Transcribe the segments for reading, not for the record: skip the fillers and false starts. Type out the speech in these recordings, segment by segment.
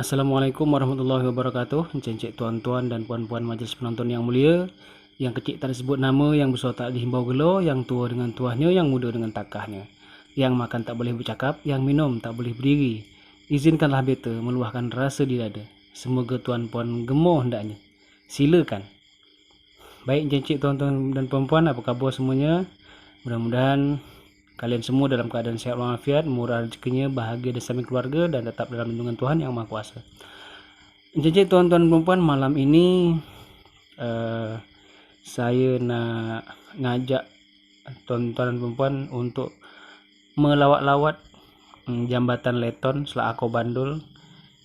Assalamualaikum warahmatullahi wabarakatuh. Encik tuan-tuan dan puan-puan majelis penonton yang mulia. Yang kecil tak disebut nama, yang besar tak dihimbau gelo, yang tua dengan tuahnya, yang muda dengan takahnya. Yang makan tak boleh bercakap, yang minum tak boleh berdiri. Izinkanlah beta meluahkan rasa di dada. Semoga tuan-puan gemoh hendaknya. Silakan. Baik encik tuan-tuan dan puan-puan, apa khabar semuanya? Mudah-mudahan kalian semua dalam keadaan sehat walafiat, murah rezekinya, bahagia bersama keluarga, dan tetap dalam lindungan Tuhan Yang Maha Kuasa. Jadi tuan-tuan dan puan, malam ini saya nak ngajak tuan-tuan dan puan untuk melawat-lawat jambatan Leton Selako Bandul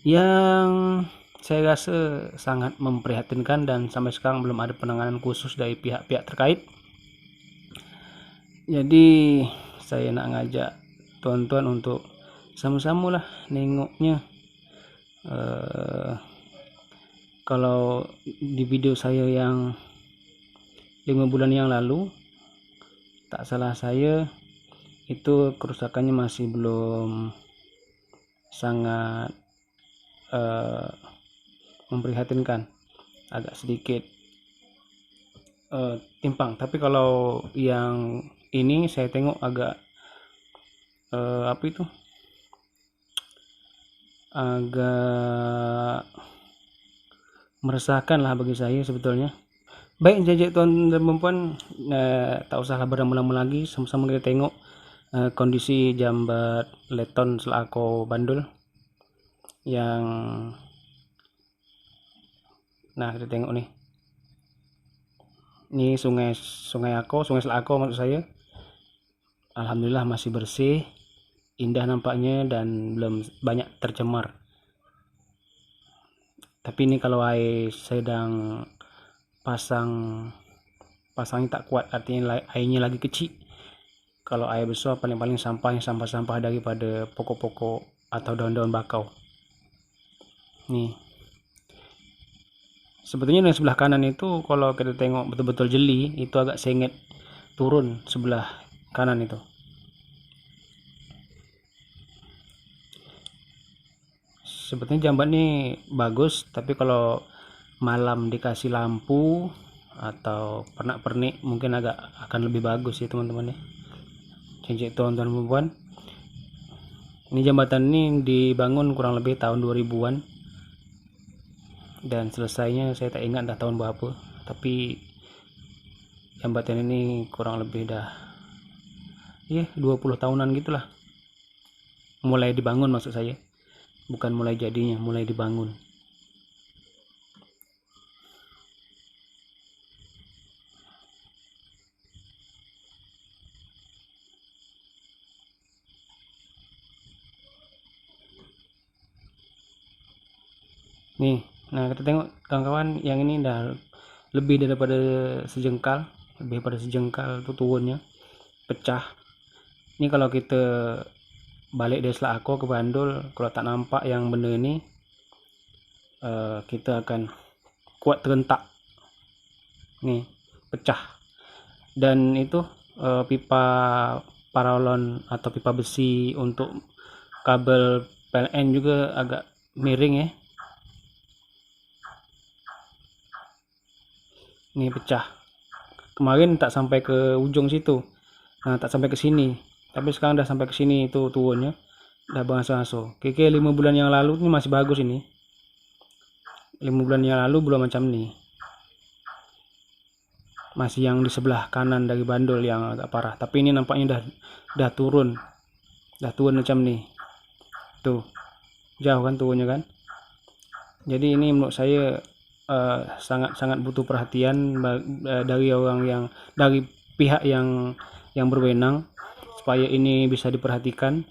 yang saya rasa sangat memprihatinkan dan sampai sekarang belum ada penanganan khusus dari pihak-pihak terkait. Jadi saya nak ngajak tuan-tuan untuk sama-sama lah nengoknya. Kalau di video saya yang 5 bulan yang lalu, tak salah saya, itu kerusakannya masih belum sangat memprihatinkan, agak sedikit timpang. Tapi kalau yang ini saya tengok agak agak meresahkan lah bagi saya sebetulnya. Baik jajak tuan dan perempuan, tak usahlah berlama-lama lagi, sama-sama kita tengok kondisi jambat Leton Selako Bandul yang kita tengok nih. Ini sungai Selako maksud saya. Alhamdulillah masih bersih, indah nampaknya dan belum banyak tercemar. Tapi ini kalau air sedang pasangnya tak kuat, artinya airnya lagi kecil. Kalau air besar paling-paling sampah daripada pokok-pokok atau daun-daun bakau. Nih, sebetulnya di sebelah kanan itu kalau kita tengok betul-betul jeli, itu agak sengit turun sebelah kanan itu. Sebetulnya jambat ini bagus, tapi kalau malam dikasih lampu atau pernak-pernik mungkin akan lebih bagus ya teman-teman ya. Jadi tuan-tuan perempuan, ini jambatan ini dibangun kurang lebih tahun 2000-an dan selesainya saya tak ingat dah tahun berapa, tapi jambatan ini kurang lebih dah 20 tahunan gitulah mulai dibangun, maksud saya bukan mulai jadinya, mulai dibangun. Nih, nah kita tengok kawan-kawan, yang ini dah lebih daripada sejengkal, tuh turunnya, pecah. Ini kalau kita balik dari Selako ke Bandul, kalau tak nampak yang benda ini, kita akan kuat terentak. Nih, pecah. Dan itu pipa paralon atau pipa besi untuk kabel PLN juga agak miring ya. Ini pecah. Kemarin tak sampai ke ujung situ, tak sampai ke sini, tapi sekarang udah sampai ke sini, itu turunnya udah bangsa-bangsa. Keke 5 bulan yang lalu ini masih bagus, ini 5 bulan yang lalu belum macam nih. Masih yang di sebelah kanan dari bandul yang agak parah, tapi ini nampaknya udah turun macam nih. Tuh, jauh kan turunnya kan. Jadi ini menurut saya sangat butuh perhatian dari pihak yang berwenang, supaya ini bisa diperhatikan.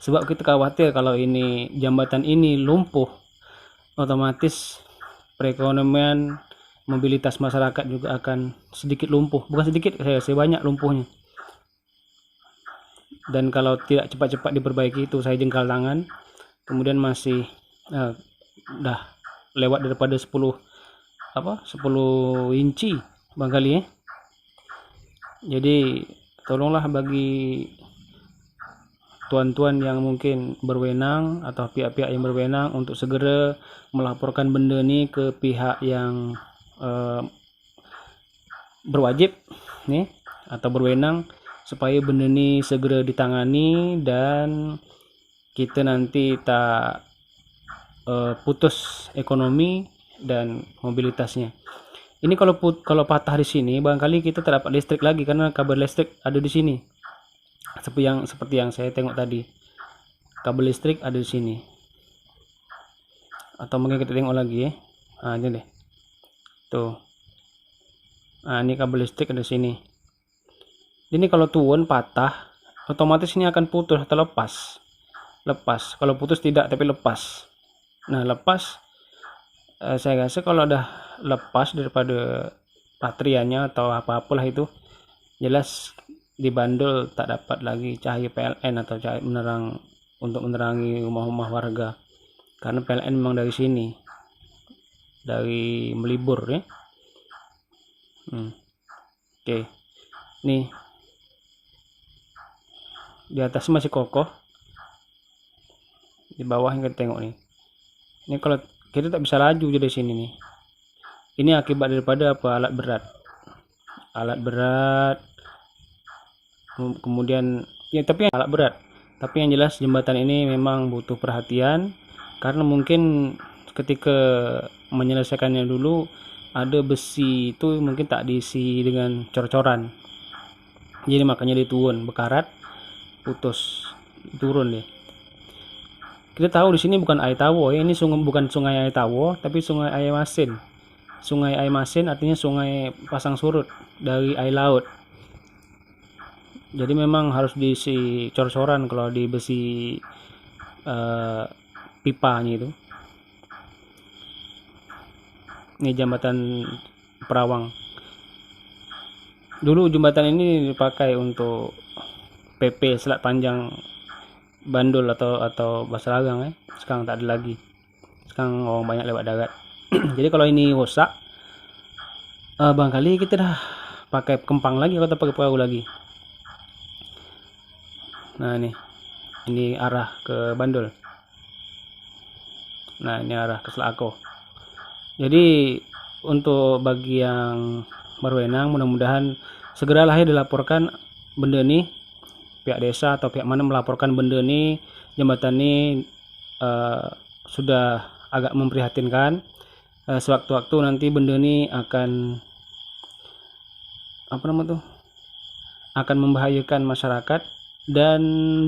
Sebab kita khawatir kalau ini jambatan ini lumpuh, otomatis perekonomian, mobilitas masyarakat juga akan sedikit lumpuh. Bukan sedikit, saya banyak lumpuhnya. Dan kalau tidak cepat-cepat diperbaiki, itu saya jengkal tangan. Kemudian masih udah lewat daripada 10 inci barangkali ya. Jadi tolonglah bagi tuan-tuan yang mungkin berwenang atau pihak-pihak yang berwenang untuk segera melaporkan benda ni ke pihak yang berwajib nih atau berwenang, supaya benda ni segera ditangani dan kita nanti tak putus ekonomi dan mobilitasnya. Ini kalau patah di sini, barangkali kita tak dapat listrik lagi karena kabel listrik ada di sini. Seperti yang saya tengok tadi, kabel listrik ada di sini. Atau mungkin kita tengok lagi ya. Ini deh. Tuh. Ini kabel listrik ada di sini. Ini kalau turun patah, otomatis ini akan putus atau lepas. Kalau putus tidak, tapi lepas. Nah, lepas, saya rasa kalau udah lepas daripada baterianya atau apa-apalah itu, jelas di bandul tak dapat lagi cahaya PLN atau cahaya menerang untuk menerangi rumah-rumah warga, karena PLN memang dari sini, dari Melibur ya. Oke. Nih, di atas masih kokoh, di bawah yang kita tengok nih. Ini kalau kita tak bisa laju dari sini nih. Ini akibat daripada apa? Alat berat. Kemudian ya, tapi alat berat. Tapi yang jelas jembatan ini memang butuh perhatian, karena mungkin ketika menyelesaikannya dulu ada besi itu mungkin tak diisi dengan cor-coran. Jadi makanya dia turun, bekarat, putus, turun deh. Kita tahu di sini bukan air tawo ya, ini bukan sungai air tawo, tapi sungai air masin. Sungai air masin artinya sungai pasang surut dari air laut. Jadi memang harus diisi cor-coran kalau di besi pipanya itu. Ini jembatan Perawang. Dulu jembatan ini dipakai untuk PP selat panjang bandul atau Basragang ya. Sekarang tak ada lagi. Sekarang orang banyak lewat darat. Jadi kalau ini rusak, barangkali kita dah pakai kempang lagi atau pakai perahu lagi. Nah ini arah ke bandul. Nah ini arah ke Selako. Jadi untuk bagi yang berwenang, mudah-mudahan segeralah ya dilaporkan benda ini. Pihak desa atau pihak mana melaporkan benda ini, jembatan ini sudah agak memprihatinkan. Sewaktu-waktu nanti benda ini akan akan membahayakan masyarakat, dan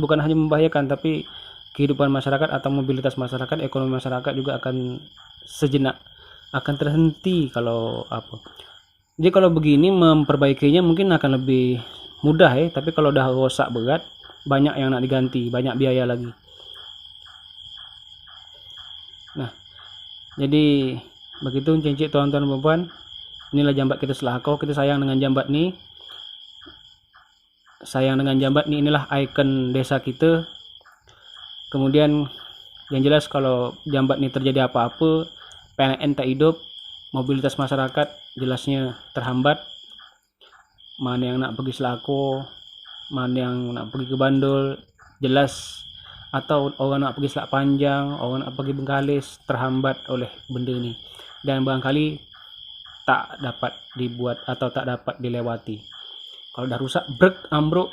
bukan hanya membahayakan tapi kehidupan masyarakat atau mobilitas masyarakat, ekonomi masyarakat juga akan sejenak akan terhenti kalau apa. Jadi kalau begini memperbaikinya mungkin akan lebih mudah ya, tapi kalau udah rusak berat, banyak yang nak diganti, banyak biaya lagi. Nah, jadi begitu cincin tuan-tuan dan puan, inilah jambat kita Selako. Kita sayang dengan jambat nih, inilah ikon desa kita. Kemudian yang jelas kalau jambat ini terjadi apa-apa, PLN tak hidup, mobilitas masyarakat jelasnya terhambat. Mana yang nak pergi Selako, mana yang nak pergi ke Bandul, jelas, atau orang nak pergi Selat Panjang, orang nak pergi Bengkalis, terhambat oleh benda ini, dan barangkali tak dapat dibuat atau tak dapat dilewati. Kalau dah rusak, ambruk,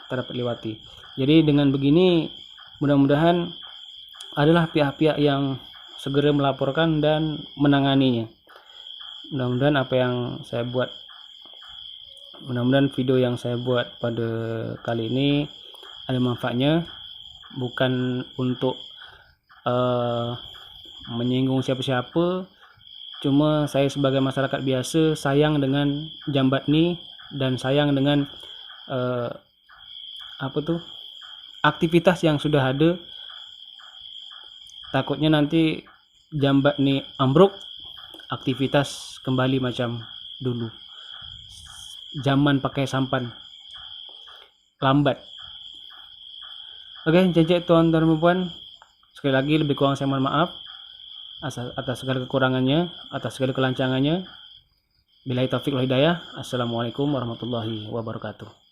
tak dapat dilewati. Jadi dengan begini, mudah-mudahan adalah pihak-pihak yang segera melaporkan dan menanganinya. Mudah-mudahan apa yang saya buat, mudah-mudahan video yang saya buat pada kali ini ada manfaatnya, bukan untuk menyinggung siapa-siapa. Cuma saya sebagai masyarakat biasa sayang dengan jambat ini dan sayang dengan aktivitas yang sudah ada. Takutnya nanti jambat ini ambruk, aktivitas kembali macam dulu. Zaman pakai sampan, lambat. Oke, cek tuan-tuan dan puan, sekali lagi lebih kurang saya mohon maaf atas segala kekurangannya, atas segala kelancangannya. Billahi taufiq wal hidayah. Assalamualaikum warahmatullahi wabarakatuh.